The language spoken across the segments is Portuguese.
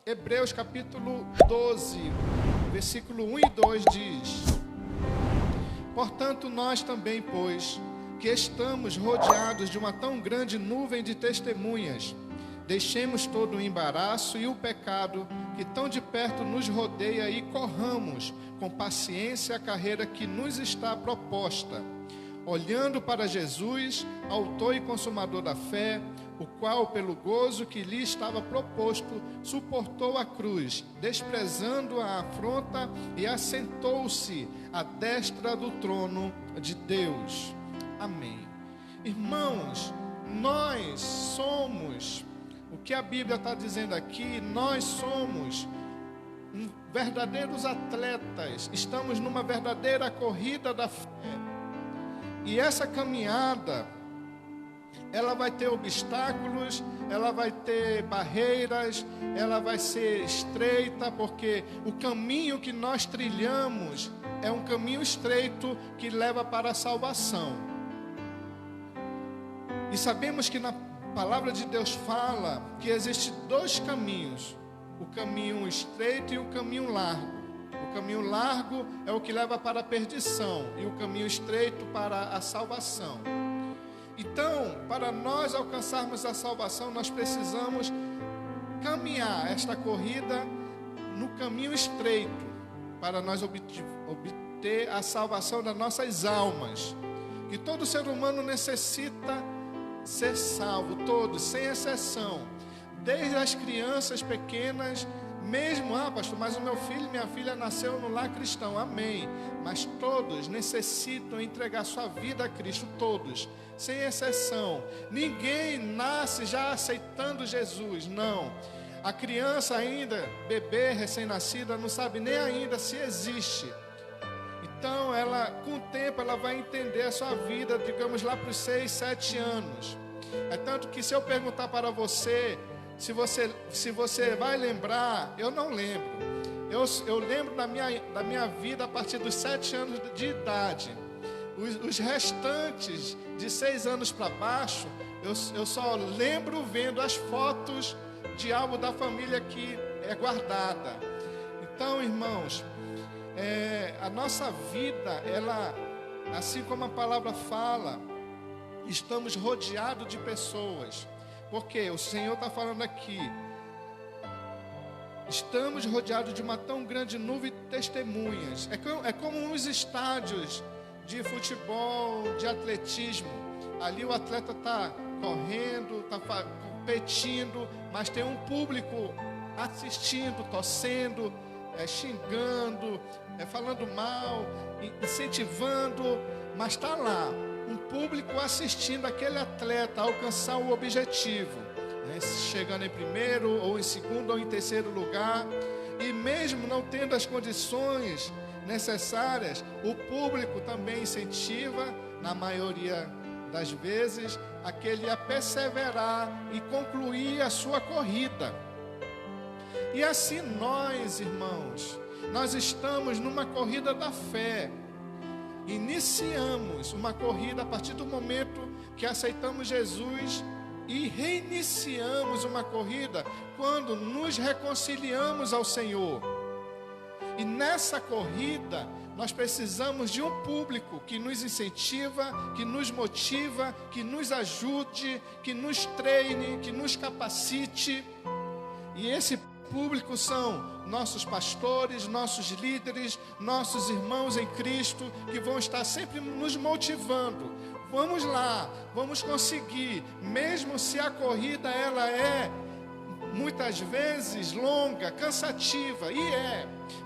Hebreus capítulo 12, versículo 1 e 2 diz: Portanto, nós também, pois, que estamos rodeados de uma tão grande nuvem de testemunhas, deixemos todo o embaraço e o pecado que tão de perto nos rodeia e corramos com paciência a carreira que nos está proposta, olhando para Jesus, autor e consumador da fé, o qual, pelo gozo que lhe estava proposto, suportou a cruz, desprezando a afronta, e assentou-se à destra do trono de Deus. Amém. Irmãos, nós somos, o que a Bíblia está dizendo aqui, nós somos verdadeiros atletas, estamos numa verdadeira corrida da fé. E essa caminhada, ela vai ter obstáculos, ela vai ter barreiras, ela vai ser estreita, porque o caminho que nós trilhamos é um caminho estreito que leva para a salvação. E sabemos que na palavra de Deus fala que existem dois caminhos, o caminho estreito e o caminho largo. O caminho largo é o que leva para a perdição e o caminho estreito para a salvação. Então, para nós alcançarmos a salvação, nós precisamos caminhar esta corrida no caminho estreito, para nós obter a salvação das nossas almas. Que todo ser humano necessita ser salvo, todos, sem exceção, desde as crianças pequenas, mesmo, pastor, mas o meu filho e minha filha nasceu no lar cristão, amém, mas todos necessitam entregar sua vida a Cristo, todos, sem exceção. Ninguém nasce já aceitando Jesus, não. A criança ainda, bebê, recém-nascida, não sabe nem ainda se existe. Então, ela, com o tempo, ela vai entender a sua vida, digamos lá para os 6, 7 anos. É tanto que se eu perguntar para você, se você vai lembrar, eu não lembro. Eu lembro da minha vida a partir dos 7 anos de idade. Os restantes, de 6 anos para baixo, eu só lembro vendo as fotos de álbum da família que é guardada. Então, irmãos, a nossa vida, ela, assim como a palavra fala, estamos rodeados de pessoas. Porque o Senhor está falando aqui, estamos rodeados de uma tão grande nuvem de testemunhas. É como uns estádios de futebol, de atletismo. Ali o atleta está correndo, está competindo, mas tem um público assistindo, torcendo, xingando, falando mal, incentivando, mas está lá um público assistindo aquele atleta alcançar o objetivo, chegando em primeiro, ou em segundo, ou em terceiro lugar. E mesmo não tendo as condições necessárias, o público também incentiva, na maioria das vezes, aquele a perseverar e concluir a sua corrida. E assim nós, irmãos, nós estamos numa corrida da fé. Iniciamos uma corrida a partir do momento que aceitamos Jesus e reiniciamos uma corrida quando nos reconciliamos ao Senhor. E nessa corrida nós precisamos de um público que nos incentiva, que nos motiva, que nos ajude, que nos treine, que nos capacite. E esse público são nossos pastores, nossos líderes, nossos irmãos em Cristo, que vão estar sempre nos motivando. Vamos lá, vamos conseguir, mesmo se a corrida ela é muitas vezes longa, cansativa, e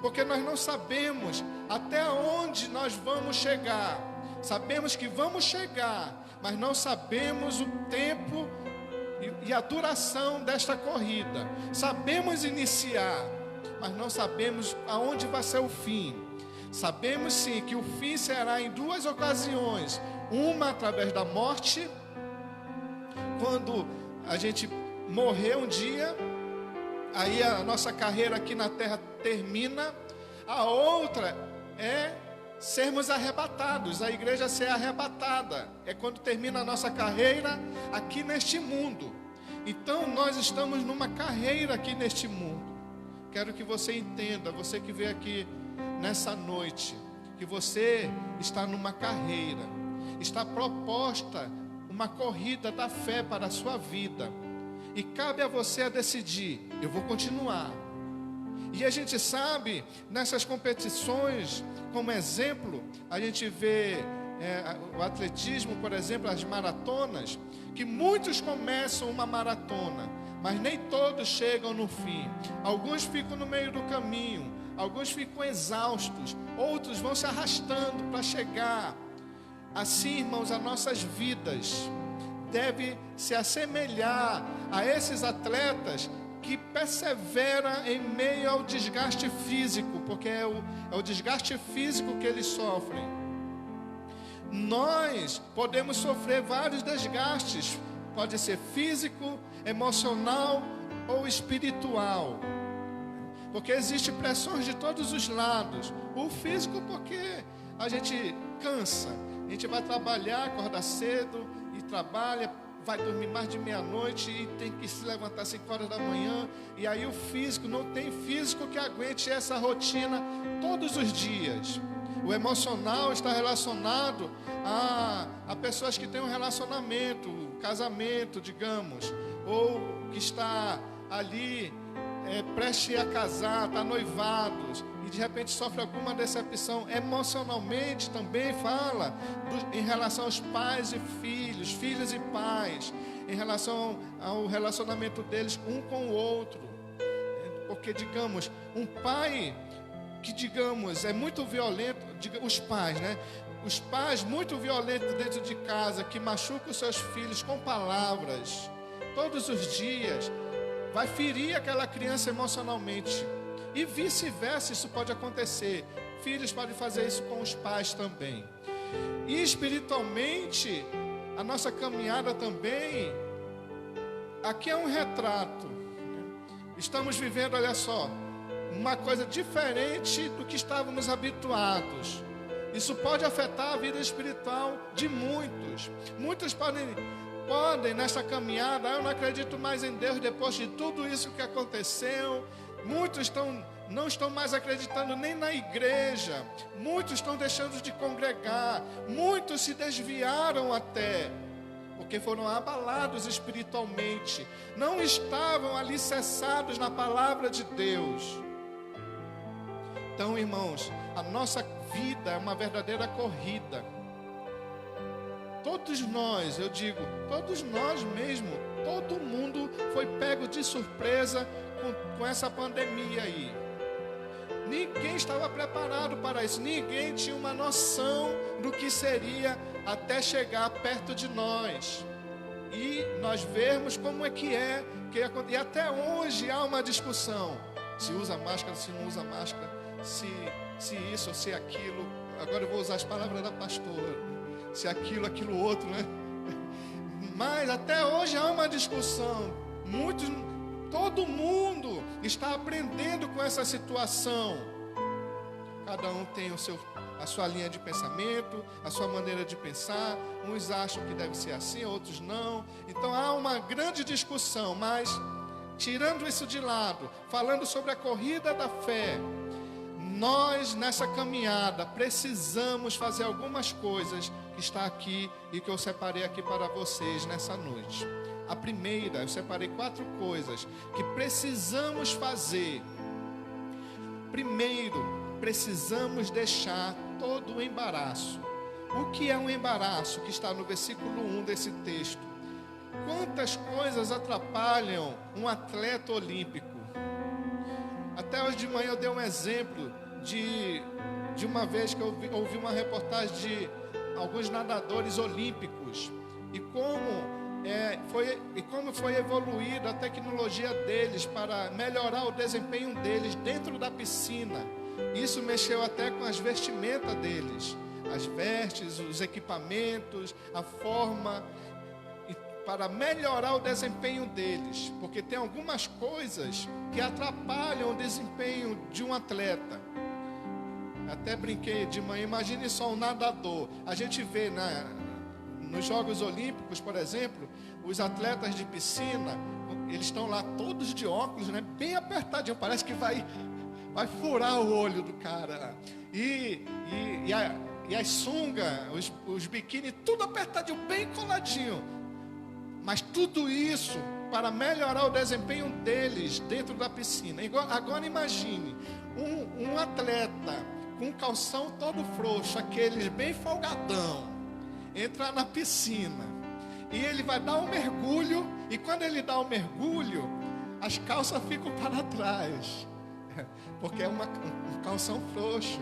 porque nós não sabemos até onde nós vamos chegar. Sabemos que vamos chegar, mas não sabemos o tempo e a duração desta corrida. Sabemos iniciar, mas não sabemos aonde vai ser o fim. Sabemos sim que o fim será em duas ocasiões. Uma através da morte, quando a gente morrer um dia, aí a nossa carreira aqui na terra termina. A outra é sermos arrebatados, a igreja ser arrebatada, é quando termina a nossa carreira aqui neste mundo. Então nós estamos numa carreira aqui neste mundo. quero que você entenda, você que veio aqui nessa noite, que você está numa carreira, está proposta uma corrida da fé para a sua vida, e cabe a você a decidir: eu vou continuar. E a gente sabe, nessas competições, como exemplo, a gente vê o atletismo, por exemplo, as maratonas, que muitos começam uma maratona, mas nem todos chegam no fim. Alguns ficam no meio do caminho, alguns ficam exaustos, outros vão se arrastando para chegar. Assim, irmãos, as nossas vidas devem se assemelhar a esses atletas que persevera em meio ao desgaste físico, porque é o desgaste físico que eles sofrem. Nós podemos sofrer vários desgastes, pode ser físico, emocional ou espiritual, porque existem pressões de todos os lados. O físico, porque a gente cansa, a gente vai trabalhar, acorda cedo e trabalha, vai dormir mais de meia-noite e tem que se levantar às 5 horas da manhã. E aí o físico, não tem físico que aguente essa rotina todos os dias. O emocional está relacionado a pessoas que têm um relacionamento, casamento, digamos, ou que está ali prestes a casar, está noivados, e de repente sofre alguma decepção. Emocionalmente também fala em relação aos pais e filhos, filhos e pais, em relação ao relacionamento deles um com o outro. Porque, digamos, um pai que, digamos, é muito violento, os pais, né? Os pais muito violentos dentro de casa, que machucam os seus filhos com palavras, todos os dias, vai ferir aquela criança emocionalmente. E vice-versa, isso pode acontecer. Filhos podem fazer isso com os pais também. E espiritualmente, a nossa caminhada também, aqui é um retrato. Estamos vivendo, olha só, uma coisa diferente do que estávamos habituados. Isso pode afetar a vida espiritual de muitos. Muitos podem nessa caminhada: eu não acredito mais em Deus depois de tudo isso que aconteceu. Muitos não estão mais acreditando nem na igreja. Muitos estão deixando de congregar. Muitos se desviaram até, porque foram abalados espiritualmente. Não estavam alicerçados na palavra de Deus. Então, irmãos, a nossa vida é uma verdadeira corrida. Todos nós, eu digo, todos nós mesmo, todo mundo foi pego de surpresa com essa pandemia aí. Ninguém estava preparado para isso, ninguém tinha uma noção do que seria até chegar perto de nós. E nós vermos como é que é, e até hoje há uma discussão: se usa máscara, se não usa máscara, se isso ou se aquilo. Agora eu vou usar as palavras da pastora. Se aquilo outro, né? Mas até hoje há uma discussão. Todo mundo está aprendendo com essa situação. Cada um tem a sua linha de pensamento, a sua maneira de pensar. Uns acham que deve ser assim, outros não. Então há uma grande discussão. Mas, tirando isso de lado, falando sobre a corrida da fé, nós nessa caminhada precisamos fazer algumas coisas que está aqui e que eu separei aqui para vocês nessa noite. A primeira, eu separei 4 coisas que precisamos fazer. Primeiro, precisamos deixar todo o embaraço. O que é um embaraço? Que está no versículo 1 desse texto. Quantas coisas atrapalham um atleta olímpico? Até hoje de manhã eu dei um exemplo de uma vez que eu ouvi uma reportagem de alguns nadadores olímpicos e como foi evoluída a tecnologia deles para melhorar o desempenho deles dentro da piscina. Isso mexeu até com as vestimentas deles, as vestes, os equipamentos, a forma, para melhorar o desempenho deles, porque tem algumas coisas que atrapalham o desempenho de um atleta. Até brinquei de manhã, imagine só um nadador. A gente vê nos Jogos Olímpicos, por exemplo, os atletas de piscina, eles estão lá todos de óculos, né? Bem apertadinho, parece que vai furar o olho do cara. E as sungas, os biquíni, tudo apertadinho, bem coladinho. Mas tudo isso para melhorar o desempenho deles dentro da piscina. Agora imagine um atleta com um calção todo frouxo, aqueles bem folgadão, entrar na piscina e ele vai dar um mergulho, e quando ele dá um mergulho, as calças ficam para trás, porque é um calção frouxo.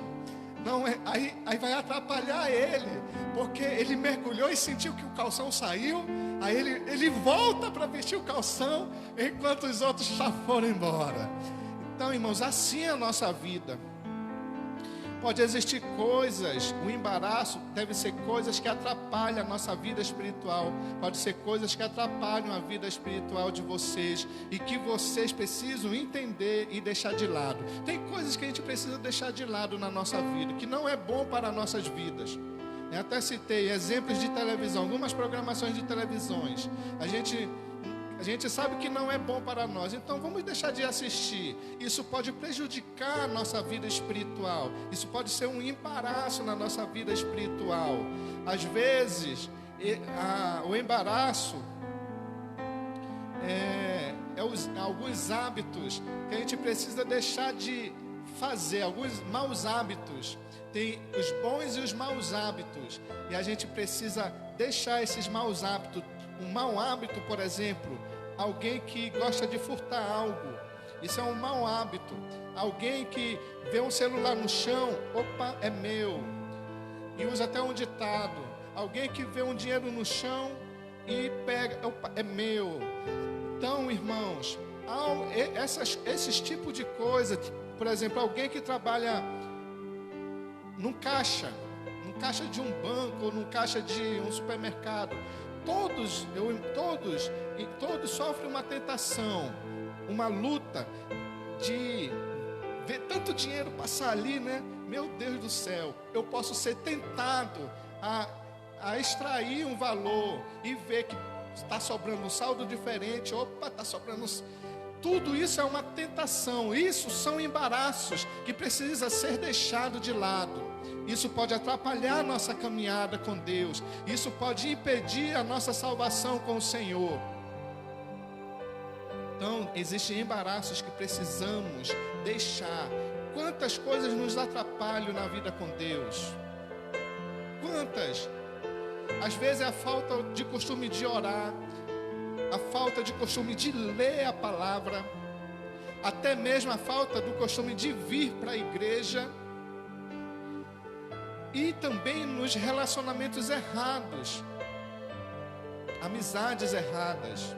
Não é, aí vai atrapalhar ele, porque ele mergulhou e sentiu que o calção saiu. Aí ele volta para vestir o calção, enquanto os outros já foram embora. Então, irmãos, assim é a nossa vida. Pode existir coisas, o embaraço deve ser coisas que atrapalham a nossa vida espiritual. Pode ser coisas que atrapalham a vida espiritual de vocês e que vocês precisam entender e deixar de lado. Tem coisas que a gente precisa deixar de lado na nossa vida, que não é bom para as nossas vidas. Eu até citei exemplos de televisão, algumas programações de televisões. A gente sabe que não é bom para nós, então vamos deixar de assistir. Isso pode prejudicar a nossa vida espiritual. Isso pode ser um embaraço na nossa vida espiritual. Às vezes, o embaraço é alguns hábitos que a gente precisa deixar de fazer, alguns maus hábitos. Tem os bons e os maus hábitos, e a gente precisa deixar esses maus hábitos. Um mau hábito, por exemplo, alguém que gosta de furtar algo, isso é um mau hábito. Alguém que vê um celular no chão, opa, é meu, e usa até um ditado. Alguém que vê um dinheiro no chão e pega, opa, é meu. Então, irmãos, esses tipos de coisa, por exemplo, alguém que trabalha num caixa de um banco, ou num caixa de um supermercado, todos sofrem uma tentação, uma luta de ver tanto dinheiro passar ali, né? Meu Deus do céu, eu posso ser tentado a extrair um valor e ver que está sobrando um saldo diferente. Opa, está sobrando. Tudo isso é uma tentação. Isso são embaraços que precisa ser deixado de lado. Isso pode atrapalhar a nossa caminhada com Deus. Isso pode impedir a nossa salvação com o Senhor. Então, existem embaraços que precisamos deixar. Quantas coisas nos atrapalham na vida com Deus? Quantas? Às vezes é a falta de costume de orar, a falta de costume de ler a palavra, até mesmo a falta do costume de vir para a igreja, e também nos relacionamentos errados, amizades erradas.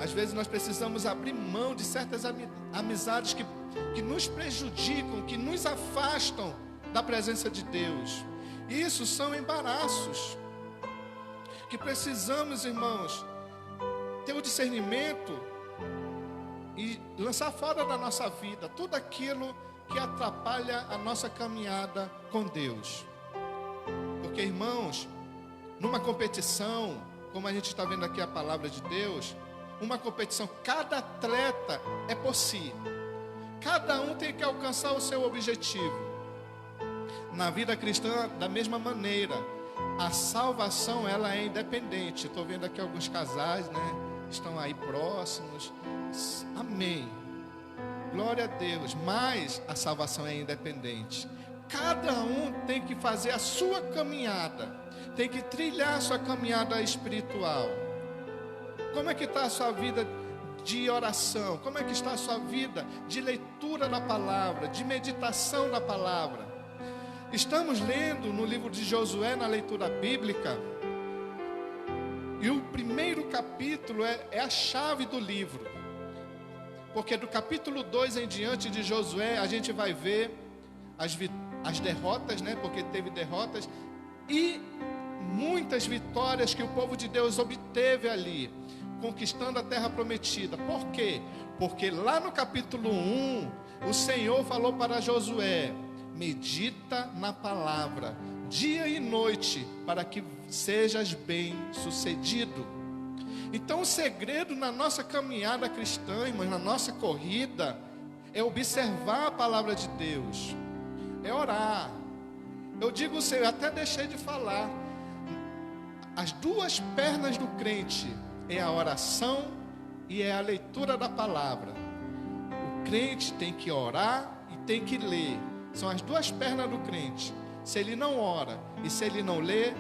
Às vezes nós precisamos abrir mão de certas amizades que nos prejudicam, que nos afastam da presença de Deus. Isso são embaraços que precisamos, irmãos, ter o discernimento e lançar fora da nossa vida tudo aquilo que atrapalha a nossa caminhada com Deus. Porque, irmãos, numa competição, como a gente está vendo aqui a palavra de Deus, uma competição, cada atleta é por si. Cada um tem que alcançar o seu objetivo. Na vida cristã, da mesma maneira, a salvação, ela é independente. Estou vendo aqui alguns casais, né? Estão aí próximos. Amém. Glória a Deus. Mas a salvação é independente. Cada um tem que fazer a sua caminhada. Tem que trilhar a sua caminhada espiritual. Como é que está a sua vida de oração? Como é que está a sua vida de leitura da palavra, de meditação da palavra? Estamos lendo no livro de Josué, na leitura bíblica, e o primeiro capítulo é a chave do livro, porque do capítulo 2 em diante de Josué, a gente vai ver as derrotas, né? Porque teve derrotas, e muitas vitórias que o povo de Deus obteve ali, conquistando a terra prometida. Por quê? Porque lá no capítulo 1, o Senhor falou para Josué: medita na palavra dia e noite, para que sejas bem-sucedido. Então o segredo na nossa caminhada cristã, irmãos, na nossa corrida, é observar a palavra de Deus, é orar. Eu digo, eu até deixei de falar, as duas pernas do crente é a oração e é a leitura da palavra. O crente tem que orar e tem que ler, são as duas pernas do crente. Se ele não ora e se ele não lê,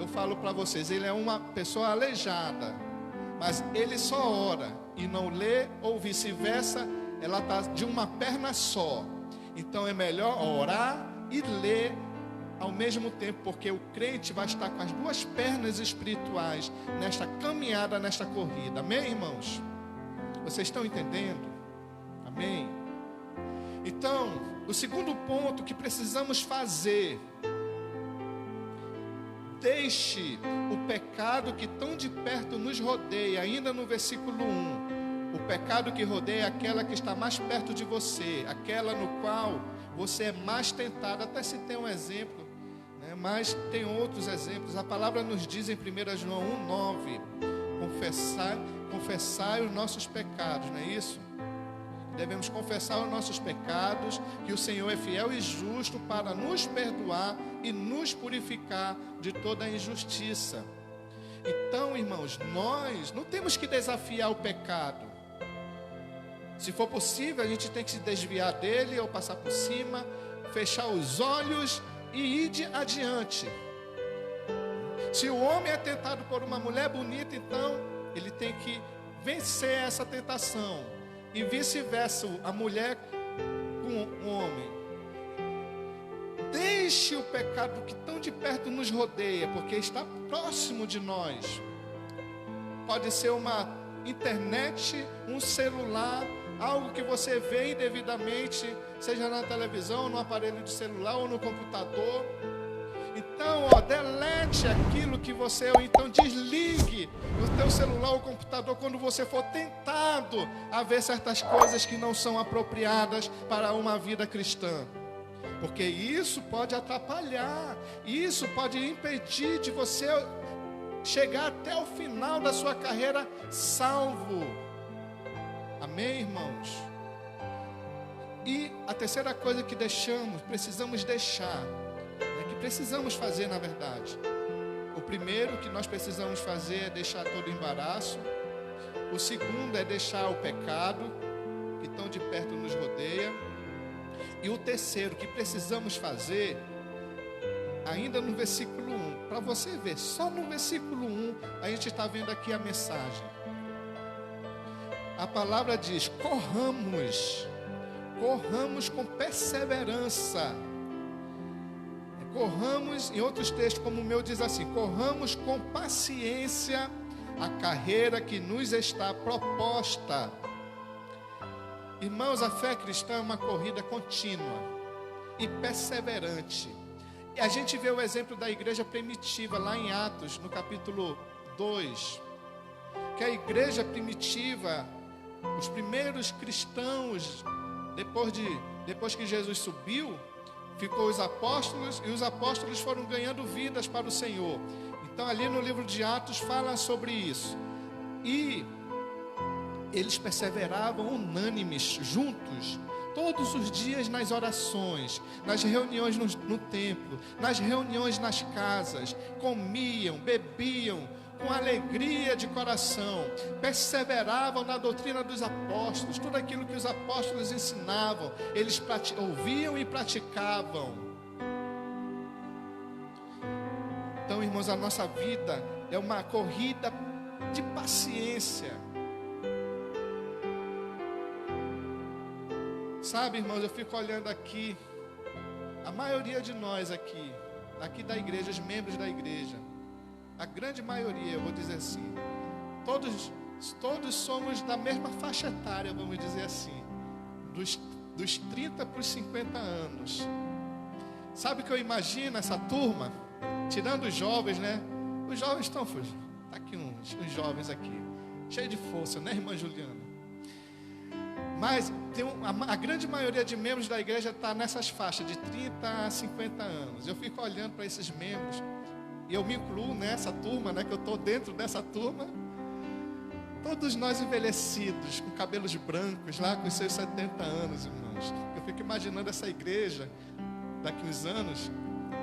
eu falo para vocês, ele é uma pessoa aleijada. Mas ele só ora e não lê, ou vice-versa, ela está de uma perna só. Então é melhor orar e ler ao mesmo tempo, porque o crente vai estar com as duas pernas espirituais nesta caminhada, nesta corrida. Amém, irmãos? Vocês estão entendendo? Amém? Então, o segundo ponto que precisamos fazer: deixe o pecado que tão de perto nos rodeia. Ainda no versículo 1, o pecado que rodeia é aquela que está mais perto de você, aquela no qual você é mais tentado. Até se tem um exemplo, né? Mas tem outros exemplos. A palavra nos diz em 1 João 1,9: confessai os nossos pecados, não é isso? Devemos confessar os nossos pecados, que o Senhor é fiel e justo para nos perdoar e nos purificar de toda a injustiça. Então, irmãos, nós não temos que desafiar o pecado. Se for possível, a gente tem que se desviar dele ou passar por cima, fechar os olhos e ir adiante. Se o homem é tentado por uma mulher bonita, então ele tem que vencer essa tentação. E vice-versa, a mulher com o homem. Deixe o pecado que tão de perto nos rodeia, porque está próximo de nós. Pode ser uma internet, um celular, algo que você vê indevidamente, seja na televisão, no aparelho de celular ou no computador. Então, delete aquilo que você, ou então desligue o teu celular ou computador quando você for tentado a ver certas coisas que não são apropriadas para uma vida cristã. Porque isso pode atrapalhar, isso pode impedir de você chegar até o final da sua carreira salvo. Amém, irmãos? E a terceira coisa que precisamos deixar, precisamos fazer, na verdade. O primeiro que nós precisamos fazer é deixar todo o embaraço. O segundo é deixar o pecado que tão de perto nos rodeia. E o terceiro que precisamos fazer, ainda no versículo 1, para você ver, só no versículo 1 a gente está vendo aqui a mensagem. A palavra diz: corramos com perseverança. Corramos, em outros textos como o meu diz assim: corramos com paciência a carreira que nos está proposta. Irmãos, a fé cristã é uma corrida contínua e perseverante. E a gente vê o exemplo da igreja primitiva lá em Atos, no capítulo 2, que a igreja primitiva, os primeiros cristãos, depois que Jesus subiu, ficou os apóstolos, e os apóstolos foram ganhando vidas para o Senhor. Então ali no livro de Atos fala sobre isso. E eles perseveravam unânimes, juntos, todos os dias nas orações, nas reuniões no templo, nas reuniões nas casas, comiam, bebiam, com alegria de coração, perseveravam na doutrina dos apóstolos, tudo aquilo que os apóstolos ensinavam, eles ouviam e praticavam. Então, irmãos, a nossa vida é uma corrida de paciência. Sabe, irmãos, eu fico olhando aqui, a maioria de nós aqui da igreja, os membros da igreja, a grande maioria, eu vou dizer assim, todos somos da mesma faixa etária, vamos dizer assim, dos 30 para os 50 anos. Sabe o que eu imagino essa turma? Tirando os jovens, né? Os jovens estão fugindo. Está aqui uns jovens aqui, cheios de força, né, irmã Juliana? Mas a grande maioria de membros da igreja está nessas faixas de 30 a 50 anos. Eu fico olhando para esses membros, e eu me incluo nessa turma, né, que eu estou dentro dessa turma. Todos nós envelhecidos, com cabelos brancos, lá com seus 70 anos, irmãos. Eu fico imaginando essa igreja, daqui uns anos,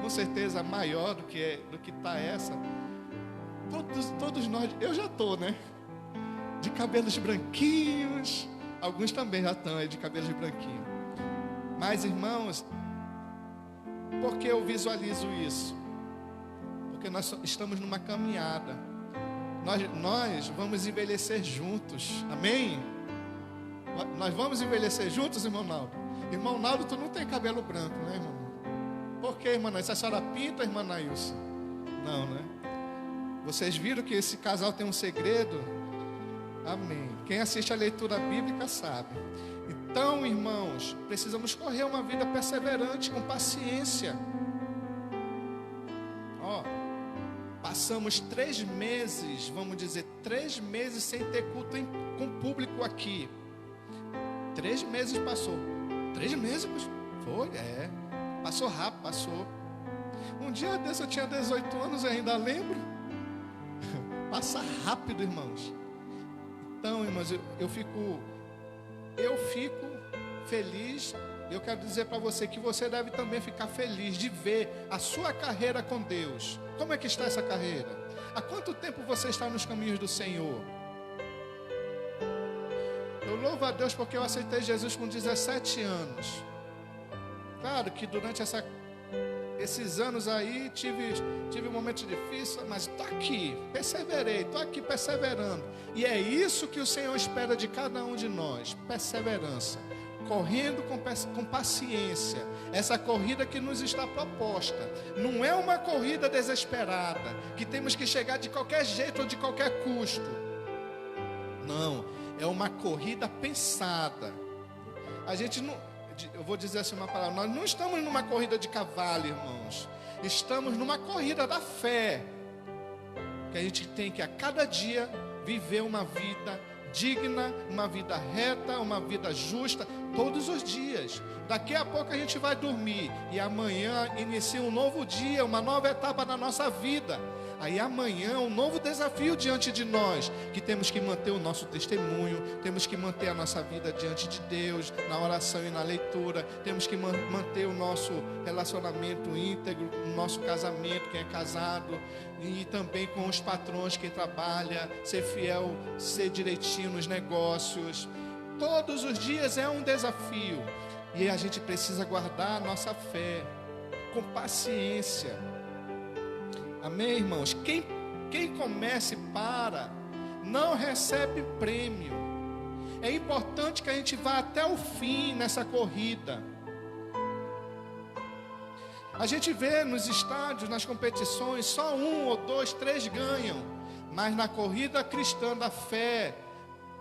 com certeza maior do que está essa. Todos nós, eu já estou, né? De cabelos branquinhos. Alguns também já estão aí de cabelos branquinhos. Mas, irmãos, por que eu visualizo isso? Porque nós estamos numa caminhada. Nós vamos envelhecer juntos. Amém? Nós vamos envelhecer juntos, irmão Naldo? Irmão Naldo, tu não tem cabelo branco, né, irmão? Por que, irmã Nailson? A senhora pinta, irmã Nailson? Não, né? Vocês viram que esse casal tem um segredo? Amém. Quem assiste a leitura bíblica sabe. Então, irmãos, precisamos correr uma vida perseverante, com paciência. Passamos 3 meses, vamos dizer, 3 meses sem ter culto com público aqui. 3 meses passou. 3 meses? Foi, Passou rápido, passou. Um dia desse eu tinha 18 anos, eu ainda lembro. Passa rápido, irmãos. Então, irmãos, eu fico feliz. Eu quero dizer para você que você deve também ficar feliz de ver a sua carreira com Deus. Como é que está essa carreira? Há quanto tempo você está nos caminhos do Senhor? Eu louvo a Deus porque eu aceitei Jesus com 17 anos. Claro que durante esses anos aí tive momentos difíceis, mas estou aqui, perseverei, estou aqui perseverando. E é isso que o Senhor espera de cada um de nós, perseverança. Correndo com paciência, essa corrida que nos está proposta. Não é uma corrida desesperada, que temos que chegar de qualquer jeito ou de qualquer custo. Não, é uma corrida pensada. A gente não, eu vou dizer assim uma palavra, nós não estamos numa corrida de cavalo, irmãos. Estamos numa corrida da fé, que a gente tem que a cada dia viver uma vida digna, uma vida reta, uma vida justa, todos os dias. Daqui a pouco a gente vai dormir e amanhã inicia um novo dia, uma nova etapa na nossa vida. Aí amanhã um novo desafio diante de nós, que temos que manter o nosso testemunho, temos que manter a nossa vida diante de Deus, na oração e na leitura, temos que manter o nosso relacionamento íntegro, o nosso casamento, quem é casado, e também com os patrões, quem trabalha, ser fiel, ser direitinho nos negócios. Todos os dias é um desafio, e a gente precisa guardar a nossa fé, com paciência. Amém, irmãos? Quem começa e para, não recebe prêmio. É importante que a gente vá até o fim nessa corrida. A gente vê nos estádios, nas competições, só 1 ou 2, 3 ganham. Mas na corrida cristã da fé,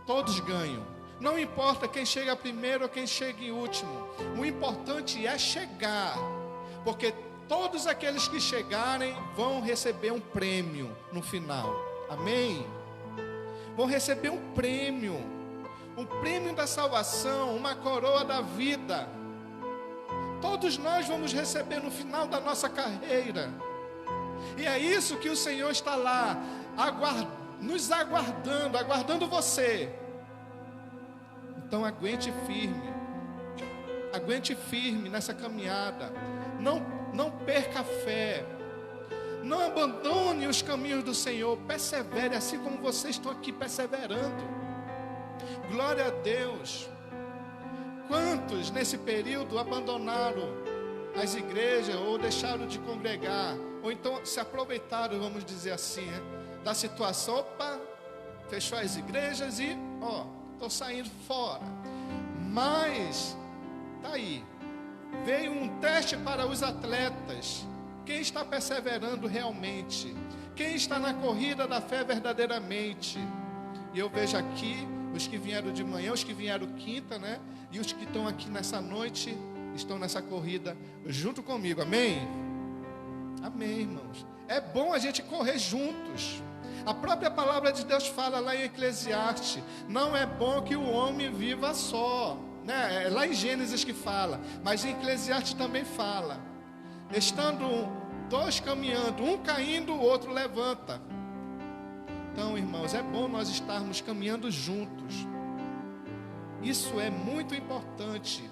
todos ganham. Não importa quem chega primeiro ou quem chega em último. O importante é chegar, porque todos aqueles que chegarem vão receber um prêmio no final. Amém? Vão receber um prêmio da salvação, uma coroa da vida. Todos nós vamos receber no final da nossa carreira. E é isso que o Senhor está lá, nos aguardando você. Então aguente firme nessa caminhada. Não perca a fé. Não abandone os caminhos do Senhor. Persevere assim como vocês estão aqui perseverando. Glória a Deus. Quantos nesse período abandonaram as igrejas ou deixaram de congregar? Ou então se aproveitaram, vamos dizer assim, da situação. Opa, fechou as igrejas e estou saindo fora. Mas está aí. Veio um teste para os atletas. Quem está perseverando realmente? Quem está na corrida da fé verdadeiramente? E eu vejo aqui os que vieram de manhã, os que vieram quinta, né? E os que estão aqui nessa noite, estão nessa corrida junto comigo, amém? Amém, irmãos. É bom a gente correr juntos. A própria palavra de Deus fala lá em Eclesiastes: não é bom que o homem viva só, né? É lá em Gênesis que fala, mas em Eclesiastes também fala. Estando dois caminhando, um caindo, o outro levanta. Então, irmãos, é bom nós estarmos caminhando juntos. Isso é muito importante.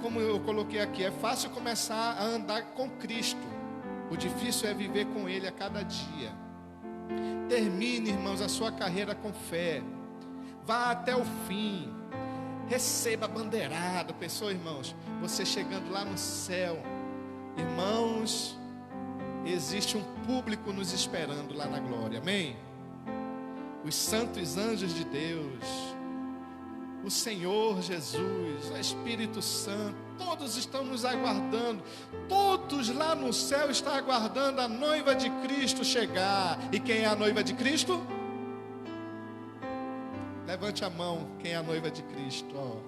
Como eu coloquei aqui, é fácil começar a andar com Cristo. O difícil é viver com Ele a cada dia. Termine, irmãos, a sua carreira com fé. Vá até o fim. Receba a bandeirada. Pensou, irmãos? Você chegando lá no céu. Irmãos, existe um público nos esperando lá na glória. Amém? Os santos anjos de Deus, o Senhor Jesus, o Espírito Santo, todos estão nos aguardando. Todos lá no céu estão aguardando a noiva de Cristo chegar. E quem é a noiva de Cristo? Levante a mão, quem é a noiva de Cristo?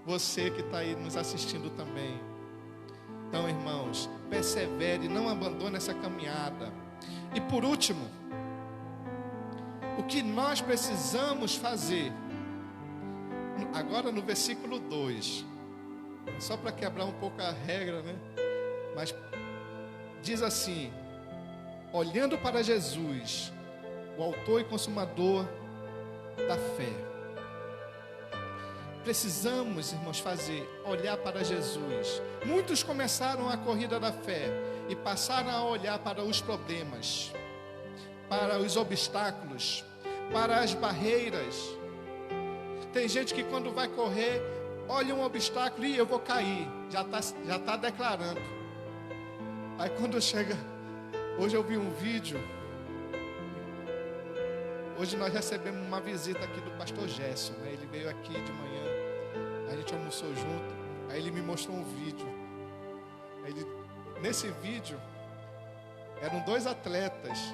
Você que está aí nos assistindo também. Então, irmãos, persevere, não abandone essa caminhada. E por último, o que nós precisamos fazer? Agora no versículo 2, só para quebrar um pouco a regra, né? Mas diz assim: olhando para Jesus, o autor e consumador da fé. Precisamos, irmãos, olhar para Jesus. Muitos começaram a corrida da fé e passaram a olhar para os problemas, para os obstáculos, para as barreiras. Tem gente que quando vai correr, olha um obstáculo e eu vou cair, já tá declarando. Aí quando chega, hoje eu vi um vídeo, hoje nós recebemos uma visita aqui do pastor Gerson, né? Ele veio aqui de manhã, a gente almoçou junto, aí ele me mostrou um vídeo. Nesse vídeo, eram dois atletas,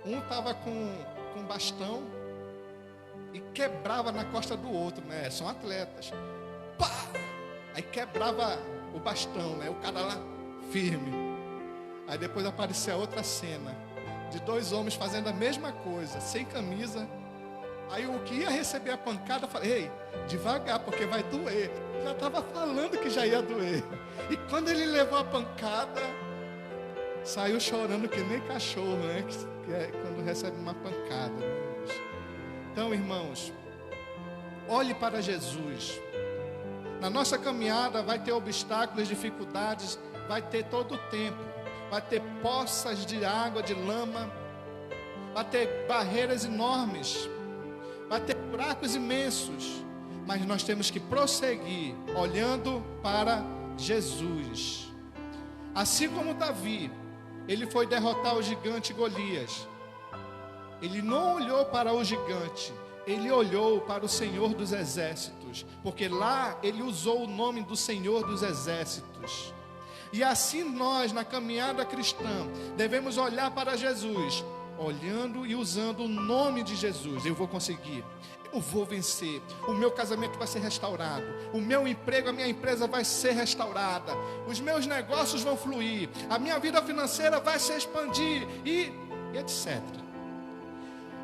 um estava com bastão, e quebrava na costa do outro, né? São atletas. Pá! Aí quebrava o bastão, né? O cara lá firme. Aí depois aparecia outra cena de dois homens fazendo a mesma coisa, sem camisa. Aí o que ia receber a pancada, falei: ei, devagar, porque vai doer. Já estava falando que já ia doer. E quando ele levou a pancada, saiu chorando que nem cachorro, né? Que é quando recebe uma pancada, né? Então, irmãos, olhe para Jesus. Na nossa caminhada vai ter obstáculos, dificuldades, vai ter todo o tempo. Vai ter poças de água, de lama, vai ter barreiras enormes, vai ter buracos imensos. Mas nós temos que prosseguir olhando para Jesus. Assim como Davi, ele foi derrotar o gigante Golias. Ele não olhou para o gigante, ele olhou para o Senhor dos Exércitos, porque lá ele usou o nome do Senhor dos Exércitos. E assim nós, na caminhada cristã, devemos olhar para Jesus, olhando e usando o nome de Jesus. Eu vou conseguir, eu vou vencer, o meu casamento vai ser restaurado, o meu emprego, a minha empresa vai ser restaurada, os meus negócios vão fluir, a minha vida financeira vai se expandir e etc.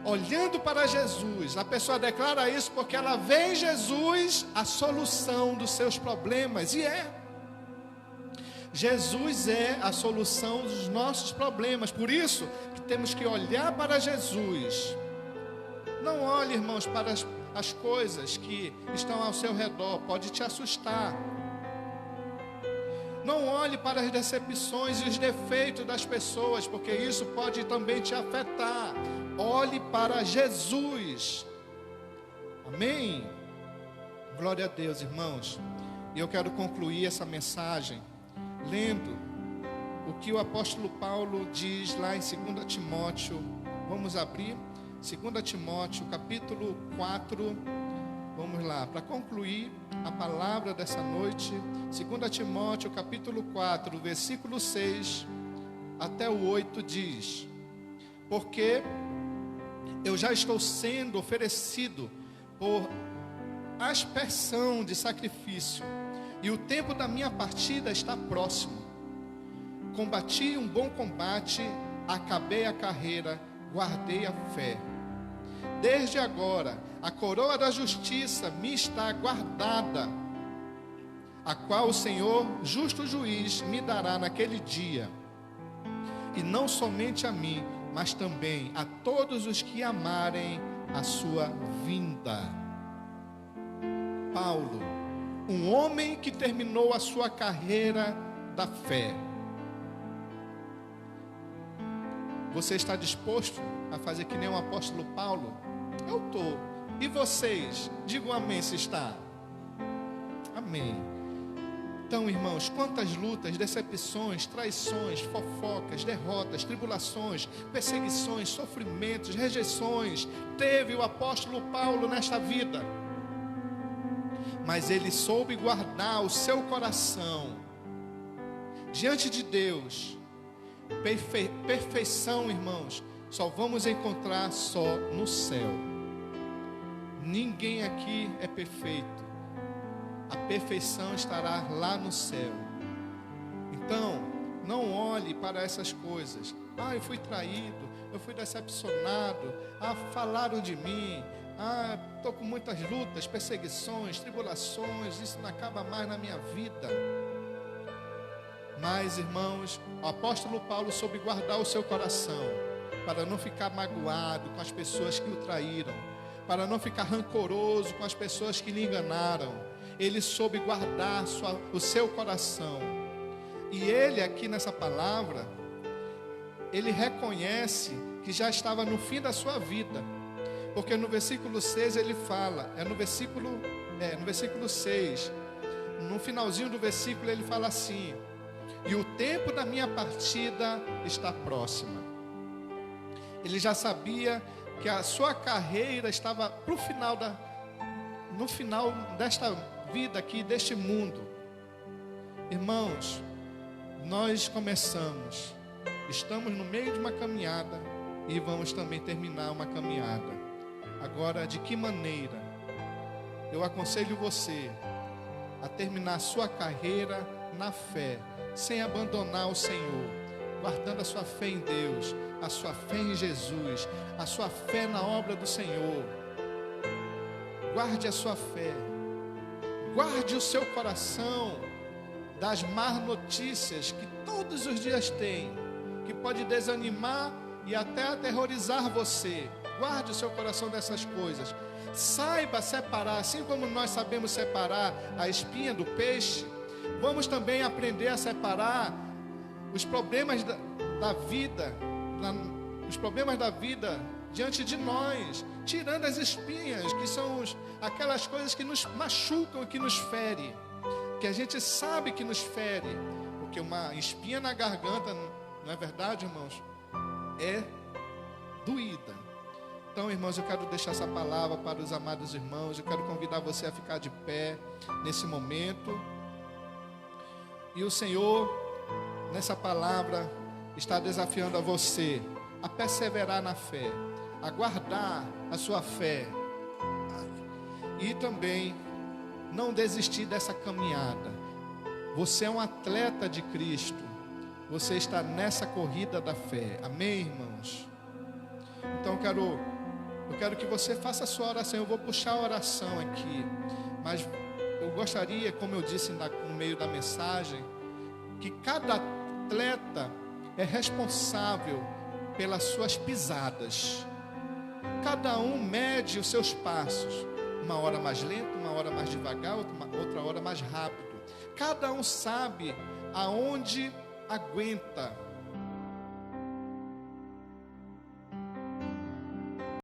Olhando para Jesus, a pessoa declara isso porque ela vê em Jesus a solução dos seus problemas. E Jesus é a solução dos nossos problemas. Por isso que temos que olhar para Jesus. Não olhe, irmãos, para as coisas que estão ao seu redor, pode te assustar. Não olhe para as decepções e os defeitos das pessoas, porque isso pode também te afetar. Olhe para Jesus. Amém? Glória a Deus, irmãos. E eu quero concluir essa mensagem lendo o que o apóstolo Paulo diz lá em 2 Timóteo. Vamos abrir 2 Timóteo capítulo 4. Vamos lá, para concluir a palavra dessa noite. 2 Timóteo capítulo 4, versículo 6 até o 8 diz: porque eu já estou sendo oferecido por aspersão de sacrifício, e o tempo da minha partida está próximo. Combati um bom combate, acabei a carreira, guardei a fé. Desde agora, a coroa da justiça me está guardada, a qual o Senhor, justo juiz, me dará naquele dia. E não somente a mim, mas também a todos os que amarem a sua vinda. Paulo, um homem que terminou a sua carreira da fé. Você está disposto a fazer que nem o apóstolo Paulo? Eu estou. E vocês? Digam amém se está. Amém. Então, irmãos, quantas lutas, decepções, traições, fofocas, derrotas, tribulações, perseguições, sofrimentos, rejeições teve o apóstolo Paulo nesta vida. Mas ele soube guardar o seu coração diante de Deus. Perfeição, irmãos, só vamos encontrar só no céu. Ninguém aqui é perfeito. A perfeição estará lá no céu. Então, não olhe para essas coisas. Eu fui traído, eu fui decepcionado. Falaram de mim. Estou com muitas lutas, perseguições, tribulações. Isso não acaba mais na minha vida. Mas, irmãos, o apóstolo Paulo soube guardar o seu coração para não ficar magoado com as pessoas que o traíram, para não ficar rancoroso com as pessoas que lhe enganaram. Ele soube guardar o seu coração. E ele aqui nessa palavra, ele reconhece que já estava no fim da sua vida. Porque no versículo 6 ele fala, no versículo 6, no finalzinho do versículo ele fala assim: e o tempo da minha partida está próxima. Ele já sabia que a sua carreira estava no final desta vida aqui, deste mundo. Irmãos, nós começamos, estamos no meio de uma caminhada e vamos também terminar uma caminhada. Agora, de que maneira? Eu aconselho você a terminar a sua carreira na fé, sem abandonar o Senhor, guardando a sua fé em Deus, a sua fé em Jesus, a sua fé na obra do Senhor. Guarde a sua fé, guarde o seu coração das más notícias que todos os dias tem, que pode desanimar e até aterrorizar você. Guarde o seu coração dessas coisas. Saiba separar, assim como nós sabemos separar a espinha do peixe, vamos também aprender a separar os problemas da vida, os problemas da vida diante de nós, tirando as espinhas, que são aquelas coisas que nos machucam, que nos ferem, que a gente sabe que nos fere, porque uma espinha na garganta, não é verdade, irmãos? É doída. Então, irmãos, eu quero deixar essa palavra para os amados irmãos. Eu quero convidar você a ficar de pé nesse momento. E o Senhor, nessa palavra, está desafiando a você a perseverar na fé, a guardar a sua fé e também não desistir dessa caminhada. Você é um atleta de Cristo. Você está nessa corrida da fé. Amém, irmãos? Então eu quero que você faça a sua oração. Eu vou puxar a oração aqui, mas eu gostaria, como eu disse no meio da mensagem, que cada atleta é responsável pelas suas pisadas. Cada um mede os seus passos, uma hora mais lento, uma hora mais devagar, outra hora mais rápido. Cada um sabe aonde aguenta.